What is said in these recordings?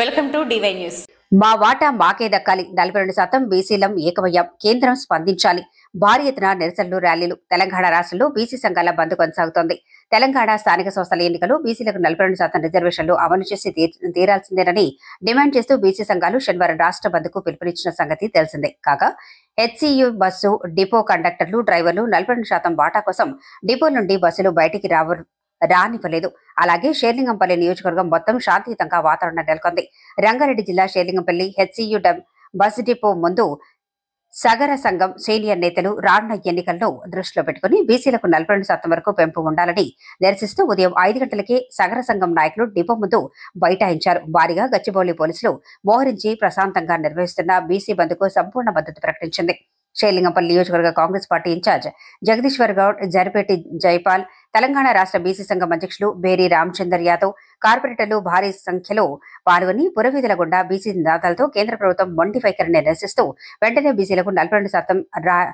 Welcome to DY news. మా వాటా మాకే దక్కాలి, 42% బీసీలం ఏకమయ్యాం, కేంద్రం స్పందించాలి. భారీ ఎత్తున నిరసనలు, ర్యాలీలు. తెలంగాణ రాష్ట్రంలో బీసీ సంఘాల బంద్ కొనసాగుతోంది. తెలంగాణ స్థానిక సంస్థల ఎన్నికలు బీసీలకు 42% రిజర్వేషన్లు అమలు చేసి తీరాల్సిందేనని డిమాండ్ చేస్తూ బీసీ సంఘాలు శనివారం రాష్ట్ర బంద్కు పిలుపునిచ్చిన సంగతి తెలిసిందే. కాగా హెచ్సియు బస్సు డిపో కండక్టర్లు, డ్రైవర్లు 42% వాటా కోసం డిపో నుండి బస్సులు బయటికి రానివ్వలేదు. అలాగే షేర్లింగంపల్లి నియోజకవర్గం మొత్తం శాంతియుతంగా వాతావరణం నెలకొంది. రంగారెడ్డి జిల్లా షేర్లింగంపల్లి హెచ్సియు బస్ డిపో ముందు సగర సంఘం సీనియర్ నేతలు రానున్న ఎన్నికలను దృష్టిలో పెట్టుకుని బీసీలకు 42% వరకు పెంపు ఉండాలని నిరసిస్తూ ఉదయం 5 గంటలకే సగర సంఘం నాయకులు డిపో ముందు బైఠాయించారు. భారీగా గచ్చిబౌలి పోలీసులు మోహరించి ప్రశాంతంగా నిర్వహిస్తున్న బీసీ బంద్కు సంపూర్ణ మద్దతు ప్రకటించింది. షేర్లింగంపల్లి నియోజకవర్గ కాంగ్రెస్ పార్టీ ఇన్ఛార్జ్ జగదీశ్వర్ గౌడ్, జరిపేటి జైపాల్, తెలంగాణ రాష్ట్ర బీసీ సంఘం అధ్యక్షులు బేరి రామచందర్ యాదవ్, కార్పొరేటర్లు భారీ సంఖ్యలో పాల్గొని పురవీధుల గుండా బీసీ నినాదాలతో కేంద్ర ప్రభుత్వం మొండి వైఖరిని నిరసిస్తూ వెంటనే బీసీలకు 42%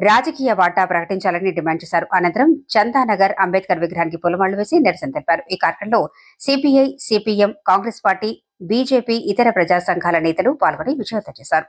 రాజకీయ వాటా ప్రకటించాలని డిమాండ్ చేశారు. అనంతరం చందానగర్ అంబేద్కర్ విగ్రహానికి పూలమాళ్లు వేసి నిరసన తెలిపారు. ఈ కార్యక్రమంలో CPI, CPM, Congress party, BJP, ఇతర ప్రజా సంఘాల నేతలు పాల్గొని విజయవంతం చేశారు.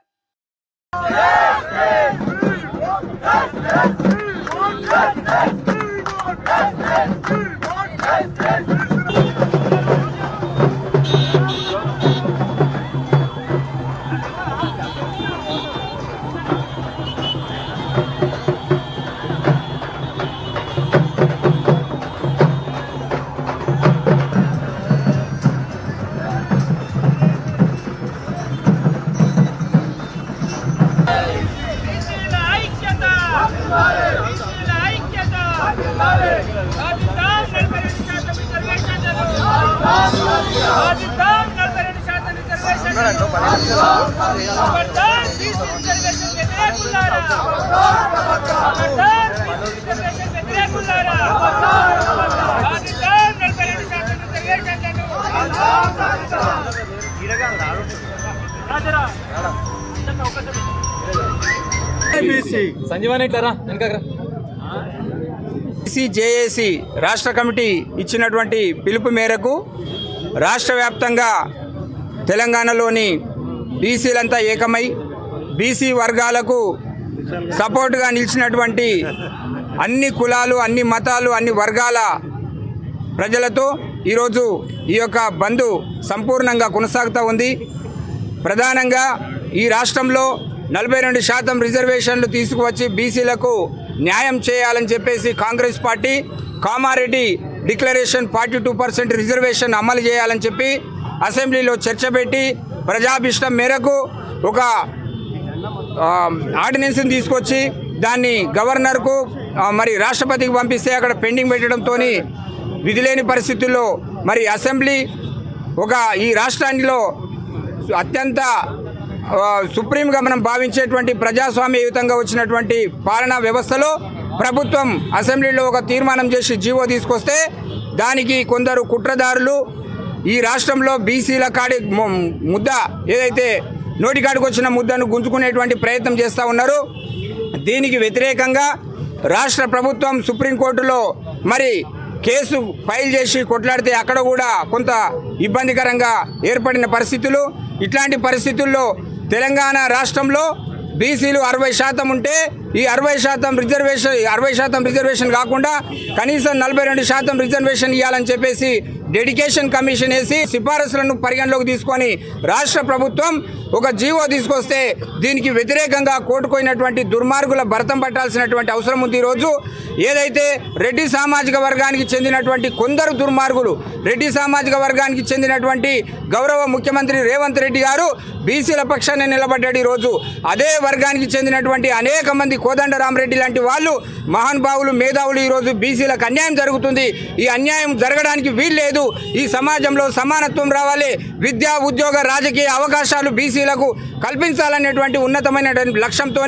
జేఏసీ రాష్ట్ర కమిటీ ఇచ్చినటువంటి పిలుపు మేరకు రాష్ట్ర వ్యాప్తంగా తెలంగాణలోని బీసీలంతా ఏకమై బీసీ వర్గాలకు సపోర్టుగా నిలిచినటువంటి అన్ని కులాలు, అన్ని మతాలు, అన్ని వర్గాల ప్రజలతో ఈరోజు ఈ యొక్క బంద్ సంపూర్ణంగా కొనసాగుతూ ఉంది. ప్రధానంగా ఈ రాష్ట్రంలో 42% రిజర్వేషన్లు తీసుకువచ్చి బీసీలకు న్యాయం చేయాలని చెప్పేసి Congress party Kamareddy declaration 42% reservation అమలు చేయాలని చెప్పి అసెంబ్లీలో చర్చ పెట్టి ప్రజాభిష్టం మేరకు ఒక ఆర్డినెన్స్ని తీసుకొచ్చి దాన్ని గవర్నర్కు మరి రాష్ట్రపతికి పంపిస్తే అక్కడ పెండింగ్ పెట్టడంతో విధిలేని పరిస్థితుల్లో మరి అసెంబ్లీ ఈ రాష్ట్రానిలో అత్యంత సుప్రీంగా మనం భావించేటువంటి ప్రజాస్వామ్యయుతంగా వచ్చినటువంటి పాలనా వ్యవస్థలో ప్రభుత్వం అసెంబ్లీలో ఒక తీర్మానం చేసి జీవో తీసుకొస్తే దానికి కొందరు కుట్రదారులు ఈ రాష్ట్రంలో బీసీల కాడి ముద్ద ఏదైతే నోటికాడికి వచ్చిన ముద్దను గుంజుకునేటువంటి ప్రయత్నం చేస్తూ ఉన్నారు. దీనికి వ్యతిరేకంగా రాష్ట్ర ప్రభుత్వం సుప్రీంకోర్టులో మరి కేసు ఫైల్ చేసి కొట్లాడితే అక్కడ కూడా కొంత ఇబ్బందికరంగా ఏర్పడిన పరిస్థితులు. ఇట్లాంటి పరిస్థితుల్లో తెలంగాణ రాష్ట్రంలో బీసీలు 60% ఉంటే ఈ 60% రిజర్వేషన్ కాకుండా కనీసం 42% రిజర్వేషన్ ఇవ్వాలని చెప్పేసి డెడికేషన్ కమిషన్ వేసి సిఫారసులను పరిగణలోకి తీసుకొని రాష్ట్ర ప్రభుత్వం ఒక జీవో తీసుకొస్తే దీనికి వ్యతిరేకంగా కోర్టుకోయినటువంటి దుర్మార్గుల భరతం పట్టాల్సినటువంటి అవసరం ఉంది. ఈరోజు ఏదైతే రెడ్డి సామాజిక వర్గానికి చెందినటువంటి కొందరు దుర్మార్గులు, రెడ్డి సామాజిక వర్గానికి చెందినటువంటి గౌరవ ముఖ్యమంత్రి రేవంత్ రెడ్డి గారు బీసీల పక్షాన్ని నిలబడ్డాడు. ఈరోజు అదే వర్గానికి చెందినటువంటి అనేక మంది కోదండరామరెడ్డి లాంటి వాళ్ళు మహానుభావులు, మేధావులు ఈరోజు బీసీలకు అన్యాయం జరుగుతుంది. ఈ అన్యాయం జరగడానికి వీల్లేదు. ఈ సమాజంలో సమానత్వం రావాలి, విద్యా, ఉద్యోగ, రాజకీయ అవకాశాలు బీసీలకు కల్పించాలనేటువంటి ఉన్నతమైన లక్ష్యంతో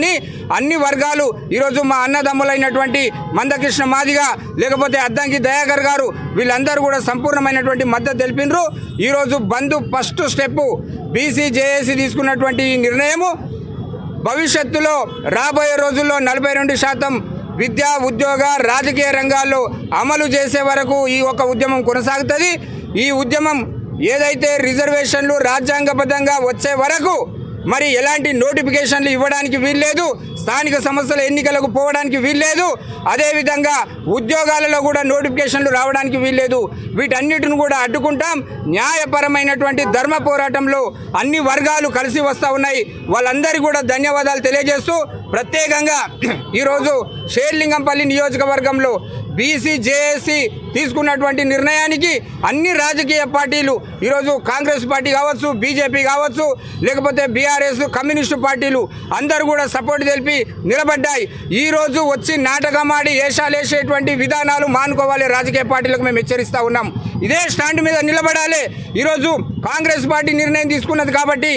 అన్ని వర్గాలు ఈరోజు మా అన్నదమ్ములైనటువంటి మందకృష్ణ మాదిగ, లేకపోతే అద్దంకి దయాకర్ గారు వీళ్ళందరూ కూడా సంపూర్ణమైనటువంటి మద్దతు తెలిపినరు. ఈరోజు బంద్ ఫస్ట్ స్టెప్ బీసీ జేఏసీ తీసుకున్నటువంటి ఈ నిర్ణయము భవిష్యత్తులో రాబోయే రోజుల్లో 42% విద్యా, ఉద్యోగ, రాజకీయ రంగాల్లో అమలు చేసే వరకు ఈ ఒక ఉద్యమం కొనసాగుతుంది. ఈ ఉద్యమం ఏదైతే రిజర్వేషన్లు రాజ్యాంగబద్ధంగా వచ్చే వరకు మరి ఎలాంటి నోటిఫికేషన్లు ఇవ్వడానికి వీల్లేదు, స్థానిక సంస్థల ఎన్నికలకు పోవడానికి వీల్లేదు, అదేవిధంగా ఉద్యోగాలలో కూడా నోటిఫికేషన్లు రావడానికి వీల్లేదు. వీటన్నిటిని కూడా అడ్డుకుంటాం. న్యాయపరమైనటువంటి ధర్మ పోరాటంలో అన్ని వర్గాలు కలిసి వస్తూ ఉన్నాయి. వాళ్ళందరికీ కూడా ధన్యవాదాలు తెలియజేస్తూ ప్రత్యేకంగా ఈరోజు షేర్లింగంపల్లి నియోజకవర్గంలో బీసీ జేఏసీ తీసుకున్నటువంటి నిర్ణయానికి అన్ని రాజకీయ పార్టీలు ఈరోజు కాంగ్రెస్ పార్టీ కావచ్చు, బీజేపీ కావచ్చు, లేకపోతే బీఆర్ఎస్, కమ్యూనిస్టు పార్టీలు అందరూ కూడా సపోర్ట్ తెలిపి నిలబడ్డాయి. ఈరోజు వచ్చి నాటకమాడి ఏషాలేసేటువంటి విధానాలు మానుకోవాలి. రాజకీయ పార్టీలకు మేము హెచ్చరిస్తూ ఉన్నాం. ఇదే స్టాండ్ మీద నిలబడాలి. ఈరోజు కాంగ్రెస్ పార్టీ నిర్ణయం తీసుకున్నది కాబట్టి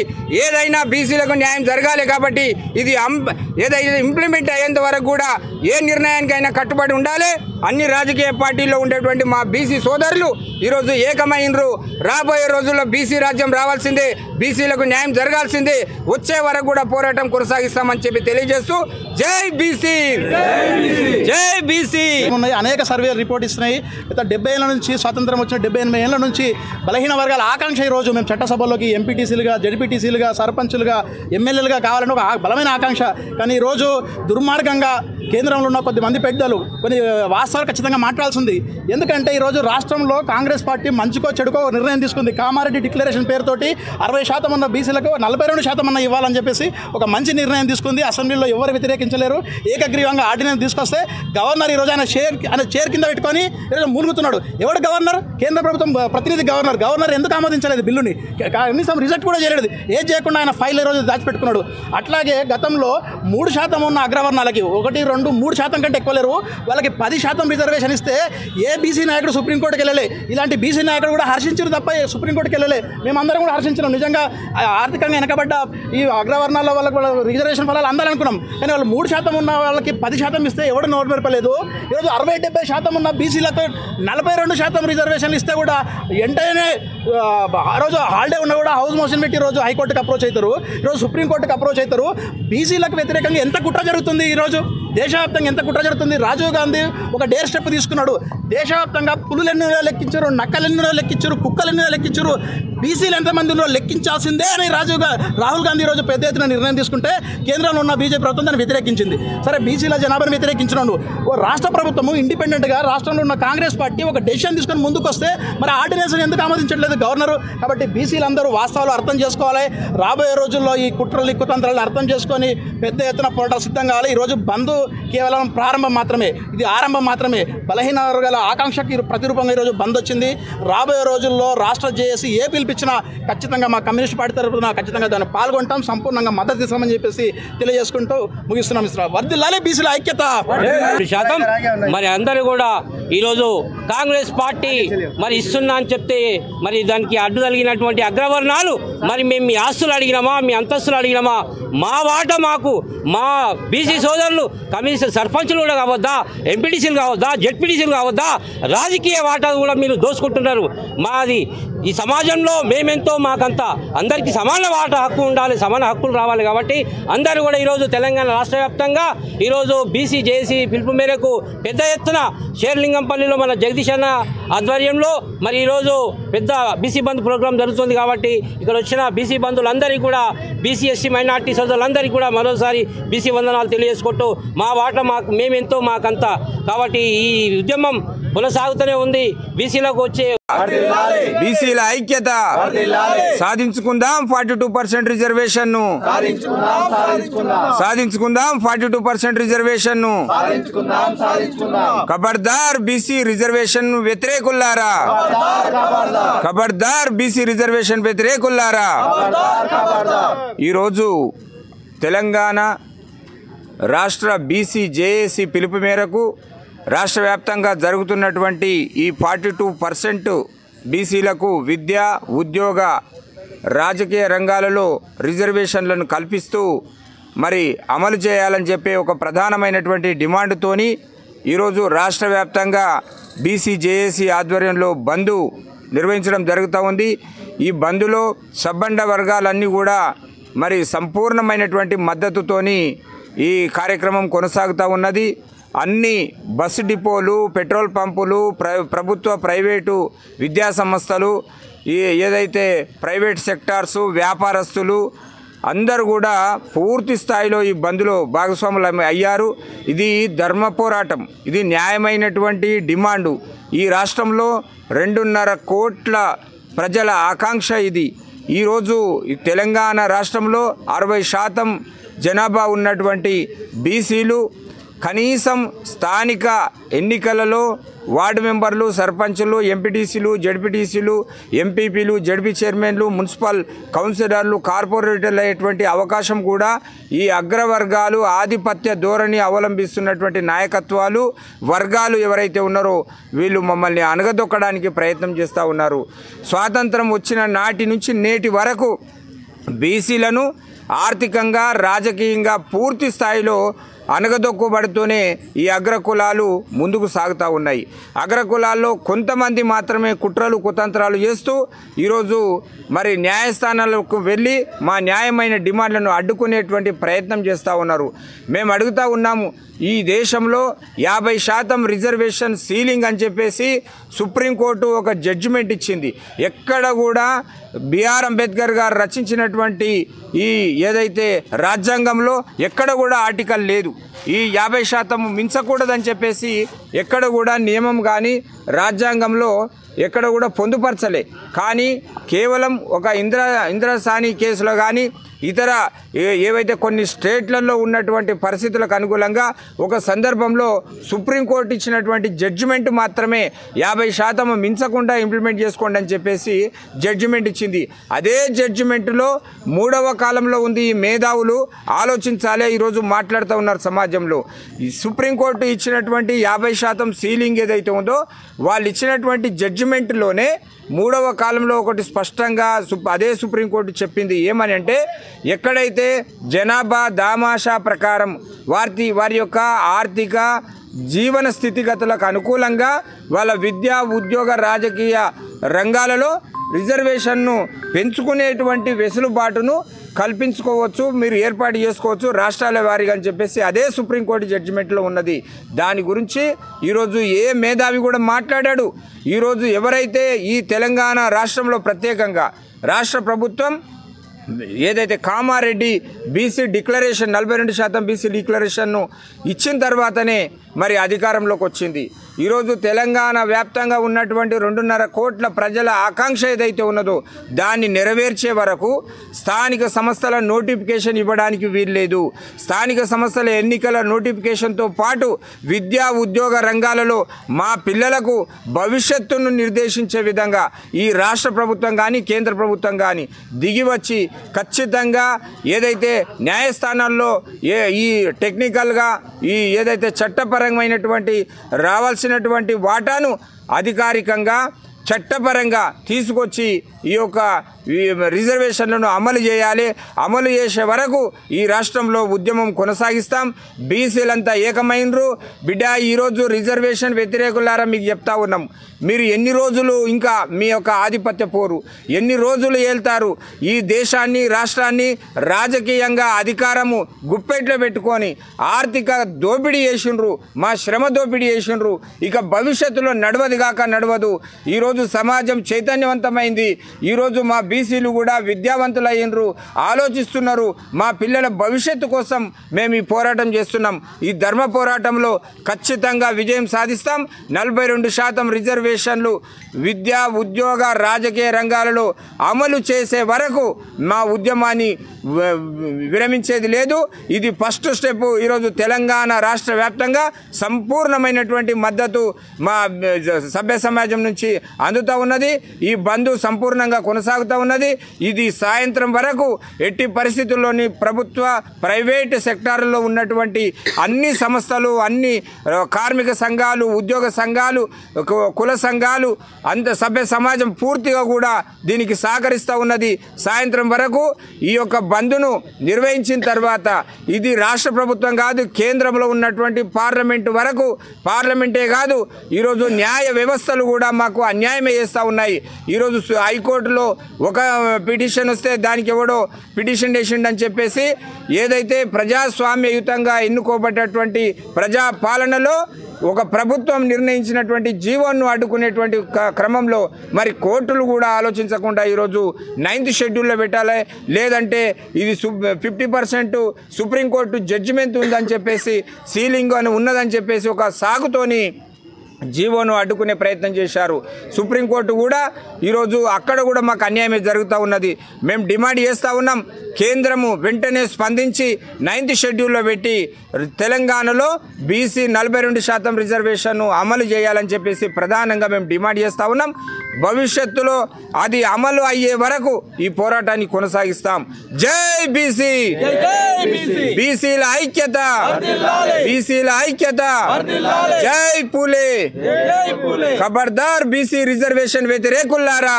ఏదైనా బీసీలకు న్యాయం జరగాలి కాబట్టి ఇది ఏదైతే ఇంప్లిమెంట్ అయ్యేంత వరకు కూడా ఏ నిర్ణయానికైనా కట్టుబడి ఉండాలి. అన్ని రాజకీయ పార్టీల్లో ఉండేటువంటి మా బీసీ సోదరులు ఈరోజు ఏకమైనరు. రాబోయే రోజుల్లో బీసీ రాజ్యం రావాల్సిందే, బీసీలకు న్యాయం జరగాల్సిందే. వచ్చే వరకు కూడా పోరాటం కొనసాగిస్తామని చెప్పి తెలియజేస్తూ జై బీసీ, జై బీసీ. అనేక సర్వే రిపోర్ట్ ఇస్తున్నాయి. గత 70 ఏళ్ల నుంచి స్వాతంత్రం వచ్చిన 78 ఏళ్ల నుంచి బలహీన వర్గాల ఆకాంక్ష ఈరోజు మేము చట్టసభల్లోకి ఎంపీటీసీలుగా, జడ్పీటీసీలుగా, సర్పంచులుగా, ఎమ్మెల్యేలుగా కావాలని ఒక బలమైన ఆకాంక్ష. కానీ ఈరోజు దుర్మార్గంగా కేంద్రంలో ఉన్న కొద్దిమంది పెద్దలు కొన్ని వాస్తవాలు ఖచ్చితంగా మాట్లాడాల్సింది. ఎందుకంటే ఈరోజు రాష్ట్రంలో కాంగ్రెస్ పార్టీ మంచుకో చెడుకో నిర్ణయం తీసుకుంది. కామారెడ్డి డిక్లరేషన్ పేరుతోటి 60% ఉన్న బీసీలకు 42% అన్న ఇవ్వాలని చెప్పేసి ఒక మంచి నిర్ణయం తీసుకుంది. అసెంబ్లీలో ఎవరు వ్యతిరేకించలేరు. ఏకగ్రీవంగా ఆర్డినెన్స్ తీసుకొస్తే గవర్నర్ ఈరోజు ఆయన చైర్ కింద పెట్టుకొని ఈరోజు మూలుగుతున్నాడు. ఎవడు గవర్నర్? కేంద్ర ప్రభుత్వం ప్రతినిధి గవర్నర్ ఎందుకు ఆమోదించలేదు బిల్లుని? కనీసం రిజెక్ట్ కూడా చేయలేదు. ఏం చేయకుండా ఆయన ఫైల్ ఈరోజు దాచిపెట్టుకున్నాడు. అట్లాగే గతంలో 3% ఉన్న అగ్రవర్ణాలకి 1, 2, 3% కంటే ఎక్కువ లేరు. వాళ్ళకి 10% రిజర్వేషన్ ఇస్తే ఏ బీసీ నాయకుడు సుప్రీంకోర్టుకి వెళ్ళలే. ఇలాంటి బీసీ నాయకుడు కూడా హర్షించారు తప్ప సుప్రీంకోర్టుకి వెళ్ళలే. మేమందరం కూడా హర్షించినాం. నిజంగా ఆర్థికంగా వెనకబడ్డ ఈ అగ్రవర్ణాల వాళ్ళకి రిజర్వేషన్ ఫలాలు అందాలనుకున్నాం. కానీ వాళ్ళు 3% ఉన్న వాళ్ళకి 10% ఇస్తే ఎవడు నోటు మెరపలేదు. ఈరోజు 60-70% ఉన్న బీసీలకు 42% రిజర్వేషన్లు ఇస్తే కూడా వెంటనే ఆ రోజు హాలిడే ఉన్నా కూడా హౌస్ మోషన్ పెట్టి ఈరోజు హైకోర్టుకి అప్రోచ్ అవుతారు, ఈరోజు సుప్రీంకోర్టుకి అప్రోచ్ అవుతారు. బీసీలకు వ్యతిరేకంగా ఎంత కుట్ర జరుగుతుంది ఈరోజు దేశవ్యాప్తంగా, ఎంత కుట్ర జరుగుతుంది. రాజీవ్ గాంధీ ఒక డేర్ స్టెప్ తీసుకున్నాడు. దేశవ్యాప్తంగా పులులు ఎన్నో లెక్కించారు, నక్కలు ఎన్నో లెక్కించారు, కుక్కలు ఎన్నో లెక్కించారు, బీసీలు ఎంతమంది ఉన్నారో లెక్కించాల్సిందే అని రాహుల్ గాంధీ ఈరోజు పెద్ద ఎత్తున నిర్ణయం తీసుకుంటే కేంద్రంలో ఉన్న బీజేపీ ప్రభుత్వం దాన్ని వ్యతిరేకించింది. సరే, బీసీల జనాభాను వ్యతిరేకించినాడు. ఓ రాష్ట్ర ప్రభుత్వము ఇండిపెండెంట్గా రాష్ట్రంలో ఉన్న కాంగ్రెస్ పార్టీ ఒక డెసిషన్ తీసుకొని ముందుకు వస్తే మరి ఆర్డినెన్స్ ఎందుకు ఆమోదించట్లేదు గవర్నరు? కాబట్టి బీసీలందరూ వాస్తవాలు అర్థం చేసుకోవాలి. రాబోయే రోజుల్లో ఈ కుట్రలు కుతంత్రాలను అర్థం చేసుకొని పెద్ద ఎత్తున పోరాటాలు సిద్ధం కావాలి. ఈరోజు బంద్ కేవలం ప్రారంభం మాత్రమే, ఇది ఆరంభం మాత్రమే. బలహీన వర్గాల ఆకాంక్షకి ప్రతిరూపంగా ఈరోజు బంద్ వచ్చింది. రాబోయే రోజుల్లో రాష్ట్ర జేఏసీ ఏ పిలిపించినా ఖచ్చితంగా మా కమ్యూనిస్ట్ పార్టీ తరఫున ఖచ్చితంగా దాన్ని పాల్గొంటాం, సంపూర్ణంగా మద్దతు ఇస్తామని చెప్పేసి తెలియజేసుకుంటూ ముగిస్తున్నాం. వర్ధిల్లాలి బీసీల ఐక్యత. మరి అందరూ కూడా ఈరోజు కాంగ్రెస్ పార్టీ మరి ఇస్తున్నా అని చెప్తే మరి దానికి అడ్డు కలిగినటువంటి అగ్రవర్ణాలు మరి మేము మీ ఆస్తులు అడిగినామా, మీ అంతస్తులు అడిగినామా, మా వాట మాకు, మా బీసీ సోదరులు కమ్యూనిస్ట్ సర్పంచులు కూడా కావద్దా, ఎంపీటీసీలు కావద్దా, జెడ్పీటీసీలు కావద్దా, రాజకీయ వాటాలు కూడా మీరు దోసుకుంటున్నారు. మాది ఈ సమాజంలో మేమెంతో మాకంతా అందరికీ సమాన వాటా హక్కు ఉండాలి, సమాన హక్కులు రావాలి. కాబట్టి అందరూ కూడా ఈరోజు తెలంగాణ రాష్ట్ర వ్యాప్తంగా ఈరోజు బీసీ జేఏసీ పిలుపు మేరకు పెద్ద ఎత్తున షేర్లింగంపల్లిలో మన జగదీష్ అన్న ఆధ్వర్యంలో మరి ఈరోజు పెద్ద బీసీ బంద్ ప్రోగ్రాం జరుగుతుంది. కాబట్టి ఇక్కడ వచ్చిన బీసీ బంధువులందరికీ కూడా, బీసీ ఎస్సీ మైనార్టీ సోదరులందరికీ కూడా మరోసారి బీసీ వందనాలు తెలియజేసుకుంటూ మా వాట మాకు మేమెంతో మాకంతా. కాబట్టి ఈ ఉద్యమం కొనసాగుతూనే ఉంది. బీసీలకు వచ్చే బీసీల ఐక్యత సాధించుకుందాం. 42% రిజర్వేషన్ ను సాధించుకుందాం. 42% రిజర్వేషన్ ను ఖబర్దార్ బీసీ రిజర్వేషన్ వ్యతిరేకులారా, ఖబర్దార్ బీసీ రిజర్వేషన్ వ్యతిరేకులారా. ఈరోజు తెలంగాణ రాష్ట్ర బీసీ జేఏసీ పిలుపు మేరకు రాష్ట్ర వ్యాప్తంగా జరుగుతున్నటువంటి ఈ 42% బీసీలకు విద్య, ఉద్యోగ, రాజకీయ రంగాలలో రిజర్వేషన్లను కల్పిస్తూ మరి అమలు చేయాలని చెప్పే ఒక ప్రధానమైనటువంటి డిమాండ్తోని ఈరోజు రాష్ట్ర వ్యాప్తంగా బీసీ జేఏసీ ఆధ్వర్యంలో బంద్ నిర్వహించడం జరుగుతూ ఉంది. ఈ బంద్లో సబ్బండ వర్గాలన్నీ కూడా మరి సంపూర్ణమైనటువంటి మద్దతుతోని ఈ కార్యక్రమం కొనసాగుతూ ఉన్నది. అన్ని బస్సు డిపోలు, పెట్రోల్ పంపులు, ప్రభుత్వ ప్రైవేటు విద్యా సంస్థలు, ఏదైతే ప్రైవేట్ సెక్టార్సు వ్యాపారస్తులు అందరూ కూడా పూర్తి స్థాయిలో ఈ బంద్లో భాగస్వాములు అయ్యారు. ఇది ధర్మ పోరాటం, ఇది న్యాయమైనటువంటి డిమాండు. ఈ రాష్ట్రంలో 2.5 కోట్ల ప్రజల ఆకాంక్ష ఇది. ఈరోజు ఈ తెలంగాణ రాష్ట్రంలో 60% జనాభా ఉన్నటువంటి బీసీలు కనీసం స్థానిక ఎన్నికలలో వార్డు మెంబర్లు, సర్పంచులు, ఎంపీటీసీలు, జడ్పీటీసీలు, ఎంపీపీలు, జడ్పీ చైర్మన్లు, మున్సిపల్ కౌన్సిలర్లు, కార్పొరేటర్లు అయ్యేటువంటి అవకాశం కూడా ఈ అగ్రవర్గాలు ఆధిపత్య ధోరణి అవలంబిస్తున్నటువంటి నాయకత్వాలు వర్గాలు ఎవరైతే ఉన్నారో వీళ్ళు మమ్మల్ని అణగదొక్కడానికి ప్రయత్నం చేస్తూ ఉన్నారు. స్వాతంత్రం వచ్చిన నాటి నుంచి నేటి వరకు బీసీలను ఆర్థికంగా రాజకీయంగా పూర్తి స్థాయిలో అణగదొక్కబడుతూనే ఈ అగ్రకులాలు ముందుకు సాగుతూ ఉన్నాయి. అగ్రకులాల్లో కొంతమంది మాత్రమే కుట్రలు కుతంత్రాలు చేస్తూ ఈరోజు మరి న్యాయస్థానాలకు వెళ్ళి మా న్యాయమైన డిమాండ్లను అడ్డుకునేటువంటి ప్రయత్నం చేస్తూ ఉన్నారు. మేము అడుగుతూ ఉన్నాము, ఈ దేశంలో 50% రిజర్వేషన్ సీలింగ్ అని చెప్పేసి సుప్రీంకోర్టు ఒక జడ్జిమెంట్ ఇచ్చింది. ఎక్కడ కూడా బిఆర్ అంబేద్కర్ గారు రచించినటువంటి ఈ ఏదైతే రాజ్యాంగంలో ఎక్కడ కూడా ఆర్టికల్ లేదు. ఈ 50% మించకూడదని చెప్పేసి ఎక్కడ కూడా నియమం కానీ రాజ్యాంగంలో ఎక్కడ కూడా పొందుపరచలే. కానీ కేవలం ఒక ఇంద్రసాని కేసులో కానీ ఇతర ఏవైతే కొన్ని స్టేట్లలో ఉన్నటువంటి పరిస్థితులకు అనుకూలంగా ఒక సందర్భంలో సుప్రీంకోర్టు ఇచ్చినటువంటి జడ్జిమెంట్ మాత్రమే 50% మించకుండా ఇంప్లిమెంట్ చేసుకోండి అని చెప్పేసి జడ్జిమెంట్ ఇచ్చింది. అదే జడ్జిమెంట్లో 3వ కాలంలో ఉంది. ఈ మేధావులు ఆలోచించాలే ఈరోజు మాట్లాడుతూ ఉన్నారు సమాజంలో. ఈ సుప్రీంకోర్టు ఇచ్చినటువంటి 50% సీలింగ్ ఏదైతే ఉందో వాళ్ళు ఇచ్చినటువంటి జడ్జిమెంట్లోనే 3వ కాలంలో ఒకటి స్పష్టంగా అదే సుప్రీంకోర్టు చెప్పింది. ఏమని అంటే, ఎక్కడైతే జనాభా దామాషా ప్రకారం వారి యొక్క ఆర్థిక జీవన స్థితిగతులకు అనుకూలంగా వాళ్ళ విద్యా ఉద్యోగ రాజకీయ రంగాలలో రిజర్వేషన్ను పెంచుకునేటువంటి వెసులుబాటును కల్పించుకోవచ్చు, మీరు ఏర్పాటు చేసుకోవచ్చు రాష్ట్రాల వారీగా అని చెప్పేసి అదే సుప్రీంకోర్టు జడ్జిమెంట్లో ఉన్నది. దాని గురించి ఈరోజు ఏ మేధావి కూడా మాట్లాడాడు. ఈరోజు ఎవరైతే ఈ తెలంగాణ రాష్ట్రంలో ప్రత్యేకంగా రాష్ట్ర ప్రభుత్వం ఏదైతే కామారెడ్డి బీసీ డిక్లరేషన్ 42% బీసీ డిక్లరేషన్ను ఇచ్చిన తర్వాతనే మరి అధికారంలోకి వచ్చింది. ఈరోజు తెలంగాణ వ్యాప్తంగా ఉన్నటువంటి 2.5 కోట్ల ప్రజల ఆకాంక్ష ఏదైతే ఉన్నదో దాన్ని నెరవేర్చే వరకు స్థానిక సంస్థల నోటిఫికేషన్ ఇవ్వడానికి వీల్లేదు. స్థానిక సంస్థల ఎన్నికల నోటిఫికేషన్తో పాటు విద్యా ఉద్యోగ రంగాలలో మా పిల్లలకు భవిష్యత్తును నిర్దేశించే విధంగా ఈ రాష్ట్ర ప్రభుత్వం కానీ కేంద్ర ప్రభుత్వం కానీ దిగివచ్చి ఖచ్చితంగా ఏదైతే న్యాయస్థానాల్లో ఈ టెక్నికల్గా ఈ ఏదైతే చట్టపరమైనటువంటి రావాల్సినటువంటి వాటాను అధికారికంగా చట్టపరంగా తీసుకొచ్చి ఈ యొక్క రిజర్వేషన్లను అమలు చేయాలి. అమలు చేసే వరకు ఈ రాష్ట్రంలో ఉద్యమం కొనసాగిస్తాం. బీసీలంతా ఏకమైనరు. బిడ్డ ఈరోజు రిజర్వేషన్ వ్యతిరేకులారా మీకు చెప్తా ఉన్నాం, మీరు ఎన్ని రోజులు ఇంకా మీ యొక్క ఆధిపత్య పోరు ఎన్ని రోజులు ఏళ్తారు? ఈ దేశాన్ని రాష్ట్రాన్ని రాజకీయంగా అధికారము గుప్పెట్లో పెట్టుకొని ఆర్థిక దోపిడీ చేసిండ్రు, మా శ్రమ దోపిడీ చేసిండ్రు. ఇక భవిష్యత్తులో నడవదు కాక నడవదు. ఈరోజు సమాజం చైతన్యవంతమైంది. ఈరోజు మా బీసీలు కూడా విద్యావంతులయ్యిండ్రు, ఆలోచిస్తున్నారు. మా పిల్లల భవిష్యత్తు కోసం మేము ఈ పోరాటం చేస్తున్నాం. ఈ ధర్మ పోరాటంలో ఖచ్చితంగా విజయం సాధిస్తాం. 42% రిజర్వేషన్లు విద్యా ఉద్యోగ రాజకీయ రంగాలలో అమలు చేసే వరకు మా ఉద్యమాన్ని విరమించేది లేదు. ఇది ఫస్ట్ స్టెప్. ఈరోజు తెలంగాణ రాష్ట్ర వ్యాప్తంగా సంపూర్ణమైనటువంటి మద్దతు మా సభ్య సమాజం నుంచి అందుతూ ఉన్నది. ఈ బంద్ సంపూర్ణంగా కొనసాగుతూ ఉన్నది. ఇది సాయంత్రం వరకు ఎట్టి పరిస్థితుల్లోని ప్రభుత్వ ప్రైవేట్ సెక్టార్లో ఉన్నటువంటి అన్ని సంస్థలు, అన్ని కార్మిక సంఘాలు, ఉద్యోగ సంఘాలు, కుల సంఘాలు, అంత సభ్య సమాజం పూర్తిగా కూడా దీనికి సహకరిస్తూ ఉన్నది. సాయంత్రం వరకు ఈ యొక్క బంద్ను నిర్వహించిన తర్వాత ఇది రాష్ట్ర ప్రభుత్వం కాదు, కేంద్రంలో ఉన్నటువంటి పార్లమెంటు వరకు, పార్లమెంటే కాదు ఈరోజు న్యాయ వ్యవస్థలు కూడా మాకు అన్యాయమే చేస్తూ ఉన్నాయి. ఈరోజు హైకోర్టులో ఒక పిటిషన్ వస్తే దానికి ఎవడో పిటిషన్ వేసిండని చెప్పేసి ఏదైతే ప్రజాస్వామ్యయుతంగా ఎన్నుకోబడ్డటువంటి ప్రజా పాలనలో ఒక ప్రభుత్వం నిర్ణయించినటువంటి జీవోను అడ్డుకునేటువంటి క్రమంలో మరి కోర్టులు కూడా ఆలోచించకుండా ఈరోజు 9th షెడ్యూల్లో పెట్టాలి, లేదంటే ఇది 50% సుప్రీంకోర్టు జడ్జిమెంట్ ఉందని చెప్పేసి సీలింగ్ అని ఉన్నదని చెప్పేసి ఒక సాగుతోని జీవోను అడ్డుకునే ప్రయత్నం చేశారు. సుప్రీంకోర్టు కూడా ఈరోజు అక్కడ కూడా మాకు అన్యాయమే జరుగుతూ ఉన్నది. మేము డిమాండ్ చేస్తూ ఉన్నాం, కేంద్రము వెంటనే స్పందించి 9th షెడ్యూల్లో పెట్టి తెలంగాణలో బీసీ 42% రిజర్వేషన్ను అమలు చేయాలని చెప్పేసి ప్రధానంగా మేము డిమాండ్ చేస్తూ ఉన్నాం. భవిష్యత్తులో అది అమలు అయ్యే వరకు ఈ పోరాటాన్ని కొనసాగిస్తాం. జై బీసీ, బీసీల ఐక్యత, బీసీల ఐక్యత, జై పూలే. ఖబర్దార్ బీసీ రిజర్వేషన్ వ్యతిరేకులారా,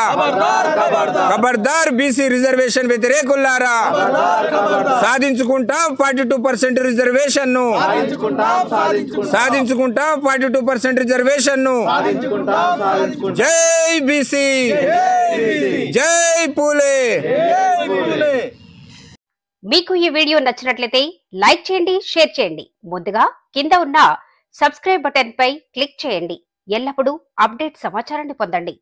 ఖబర్దార్ బీసీ రిజర్వేషన్ వ్యతిరేకులారా. సాధించుకుంటాం 42% రిజర్వేషన్ ను, సాధించుకుంటాం 42% రిజర్వేషన్ ను. జై బీసీ, జై పూలే. మీకు ఈ వీడియో నచ్చినట్లయితే లైక్ చేయండి, షేర్ చేయండి. ముందుగా కింద ఉన్న సబ్స్క్రైబ్ బటన్ పై క్లిక్ చేయండి. ఎల్లప్పుడూ అప్డేట్ సమాచారాన్ని పొందండి.